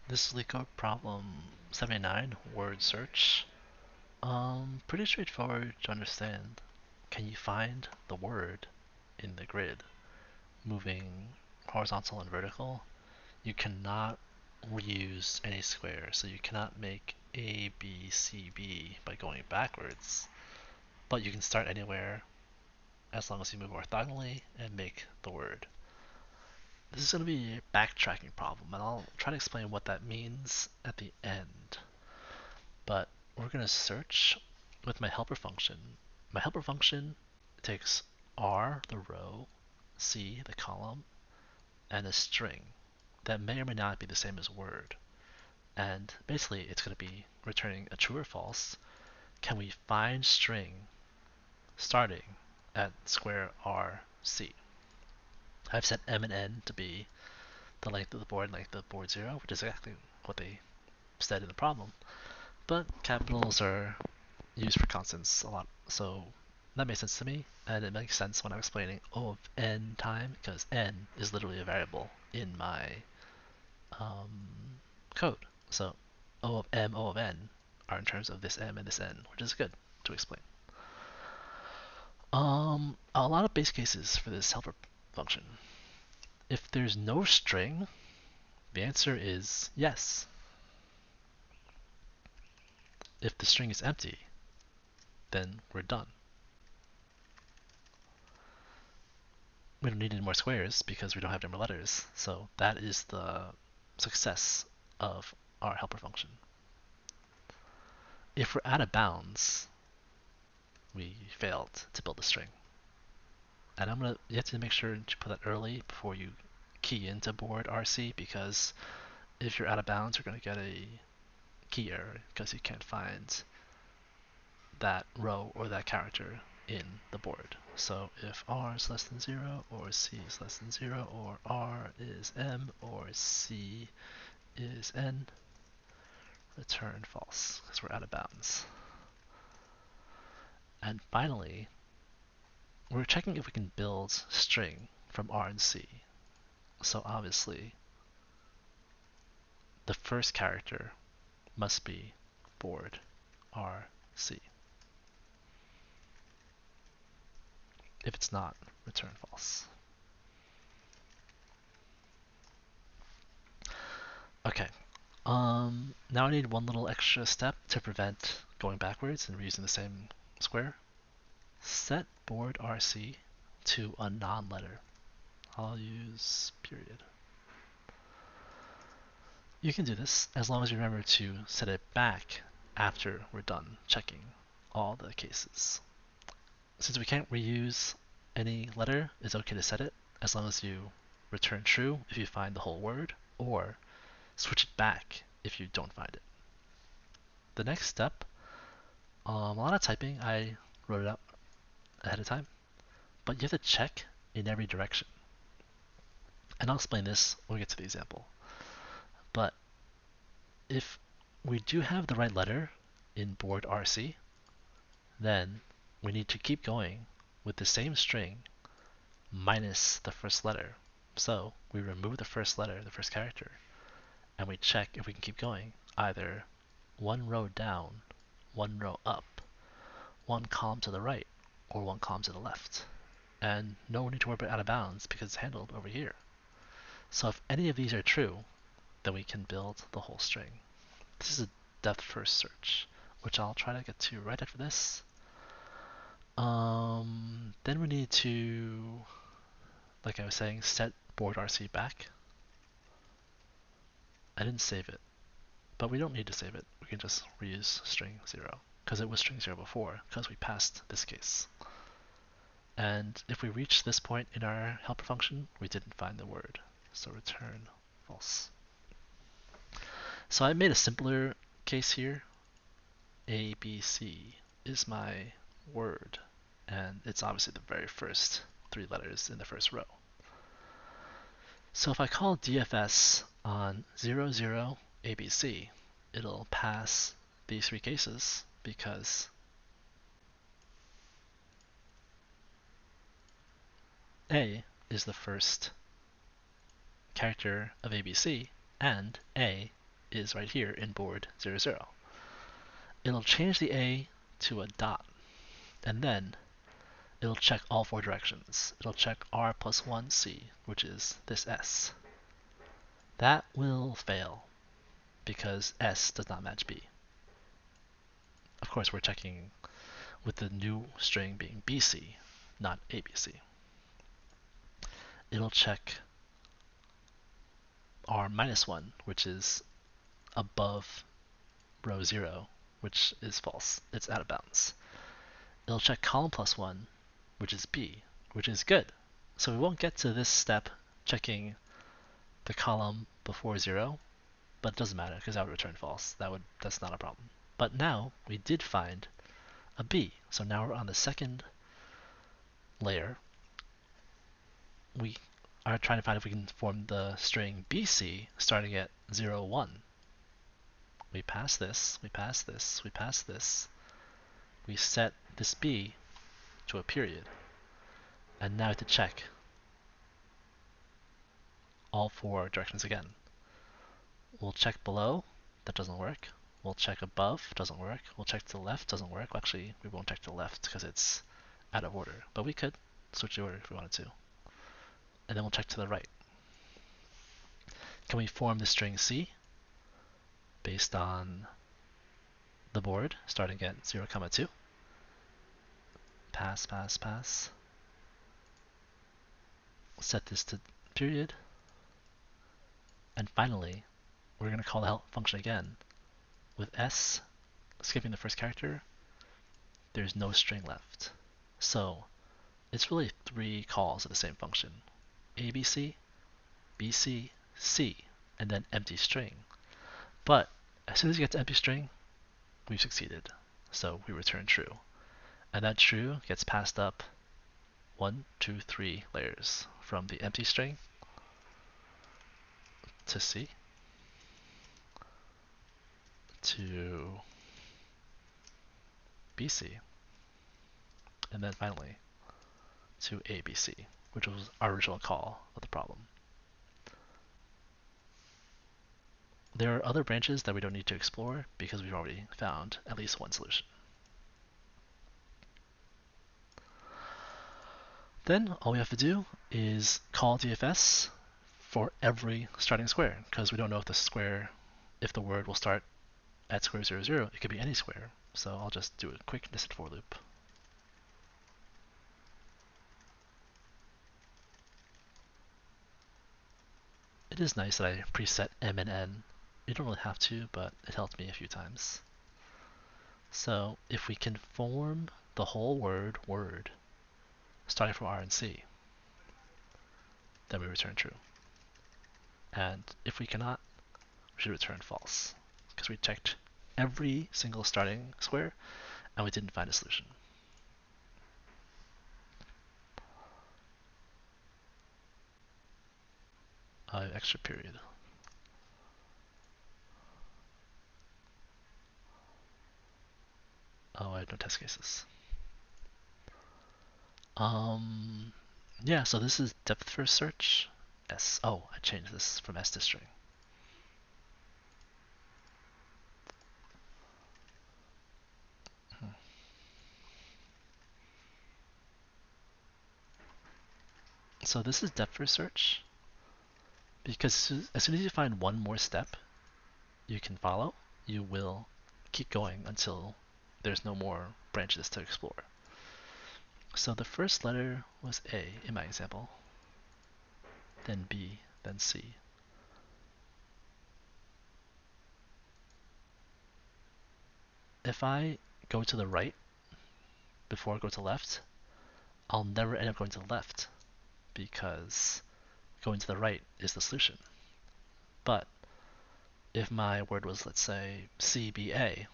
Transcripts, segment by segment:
This is LeetCode problem 79, word search. Pretty straightforward to understand. Can you find the word in the grid, moving horizontal and vertical? You cannot reuse any square, so you cannot make A, B, C, B by going backwards, but you can start anywhere as long as you move orthogonally and make the word. This is going to be a backtracking problem, and I'll try to explain what that means at the end. But we're going to search with my helper function. My helper function takes R, the row, C, the column, and a string that may or may not be the same as word. And basically, it's going to be returning a true or false. Can we find string starting at square R, C? I've set M and N to be the length of the board, length of board 0, which is exactly what they said in the problem. But capitals are used for constants a lot, so that makes sense to me, and it makes sense when I'm explaining O of n time, because n is literally a variable in my code. So O of m, O of n are in terms of this m and this n, which is good to explain. A lot of base cases for this helper function. If there's no string, the answer is yes. If the string is empty, then we're done. We don't need any more squares because we don't have number letters, so that is the success of our helper function. If we're out of bounds, we failed to build a string. And you have to make sure to put that early before you key into board RC, because if you're out of bounds, you're going to get a key error because you can't find that row or that character in the board. So if R is less than 0, or C is less than 0, or R is M, or C is N, return false because we're out of bounds. And finally, we're checking if we can build string from R and C. So obviously, the first character must be board RC. If it's not, return false. Okay, now I need one little extra step to prevent going backwards and reusing the same square. Set board RC to a non-letter. I'll use period. You can do this as long as you remember to set it back after we're done checking all the cases. Since we can't reuse any letter, it's okay to set it as long as you return true if you find the whole word, or switch it back if you don't find it. The next step, a lot of typing, I wrote it out ahead of time, but you have to check in every direction. And I'll explain this when we get to the example. But if we do have the right letter in board RC, then we need to keep going with the same string minus the first letter. So we remove the first letter, the first character, and we check if we can keep going, either one row down, one row up, one column to the right, or one column to the left. And no need to worry about out of bounds because it's handled over here. So if any of these are true, then we can build the whole string. This is a depth first search, which I'll try to get to right after this. Then we need to, like I was saying, set board RC back. I didn't save it, but we don't need to save it. We can just reuse string 0 because it was string 0 before because we passed this case. And if we reach this point in our helper function, we didn't find the word, so return false. So I made a simpler case here. A, B, C is my word, and it's obviously the very first 3 letters in the first row. So if I call DFS on 0, 0, ABC, it'll pass these 3 cases because A is the first character of ABC, and A is right here in board 0, 0. It'll change the A to a dot, and then it'll check all 4 directions. It'll check R plus 1 C, which is this S. That will fail because S does not match B. Of course, we're checking with the new string being BC, not ABC. It'll check R minus 1, which is above row 0, which is false. It's out of bounds. It'll check column plus 1, which is B, which is good. So we won't get to this step checking the column before 0, but it doesn't matter because that would return false. That's not a problem. But now we did find a B. So now we're on the second layer. We are trying to find if we can form the string BC starting at 0, 1. We pass this, we pass this, we pass this. We set this B to a period. And now to check all 4 directions again. We'll check below, that doesn't work. We'll check above, doesn't work. We'll check to the left, doesn't work. Well, actually, we won't check to the left because it's out of order. But we could switch the order if we wanted to. And then we'll check to the right. Can we form the string C based on the board starting at 0, 2? Pass, pass, pass. Set this to period. And finally, we're going to call the help function again. With S skipping the first character, there's no string left. So it's really 3 calls of the same function. ABC, BC, C, and then empty string. But as soon as you get to empty string, we've succeeded. So we return true. And that true gets passed up 1, 2, 3 layers from the empty string to C to BC, and then finally to ABC, which was our original call of the problem. There are other branches that we don't need to explore because we've already found at least one solution. Then all we have to do is call DFS for every starting square, because we don't know if the word will start at square 0, 0. It could be any square. So I'll just do a quick nested for loop. It is nice that I preset M and N. You don't really have to, but it helped me a few times. So if we can form the whole word starting from R and C, then we return true. And if we cannot, we should return false, because we checked every single starting square and we didn't find a solution. Extra period. Oh, I have no test cases. Yeah, so this is depth first search. S. Oh, I changed this from S to string. So this is depth first search, because as soon as you find one more step you can follow, you will keep going until there's no more branches to explore. So the first letter was A in my example, then B, then C. If I go to the right before I go to the left, I'll never end up going to the left, because going to the right is the solution. But if my word was, let's say, CBA,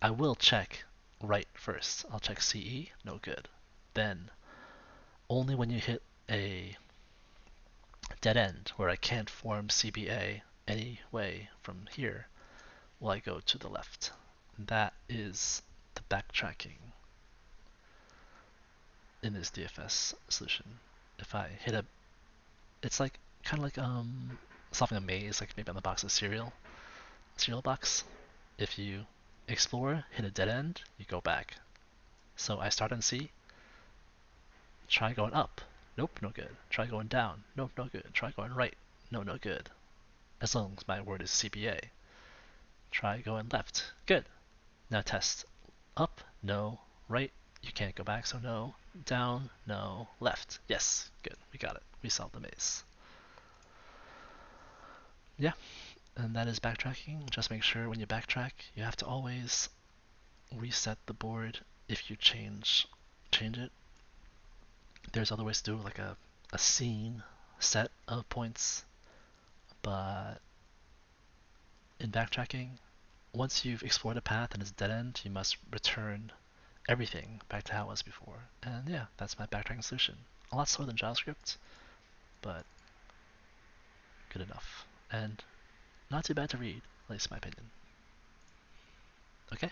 I will check right first. I'll check CE, no good. Then, only when you hit a dead end where I can't form CBA any way from here will I go to the left. That is the backtracking in this DFS solution. If I hit it's like kind of like solving a maze, like maybe on the box of cereal box. If you explore, hit a dead end, you go back. So I start on C, try going up. Nope, no good. Try going down. Nope, no good. Try going right. No, no good. As long as my word is CBA. Try going left. Good. Now test. Up, no. Right, you can't go back, so no. Down, no. Left. Yes, good. We got it. We solved the maze. Yeah, and that is backtracking. Just make sure when you backtrack, you have to always reset the board if you change it. There's other ways to do it, like a scene set of points, but in backtracking, once you've explored a path and it's dead end, you must return everything back to how it was before. And yeah, that's my backtracking solution. A lot slower than JavaScript, but good enough. And not too bad to read, at least in my opinion. Okay?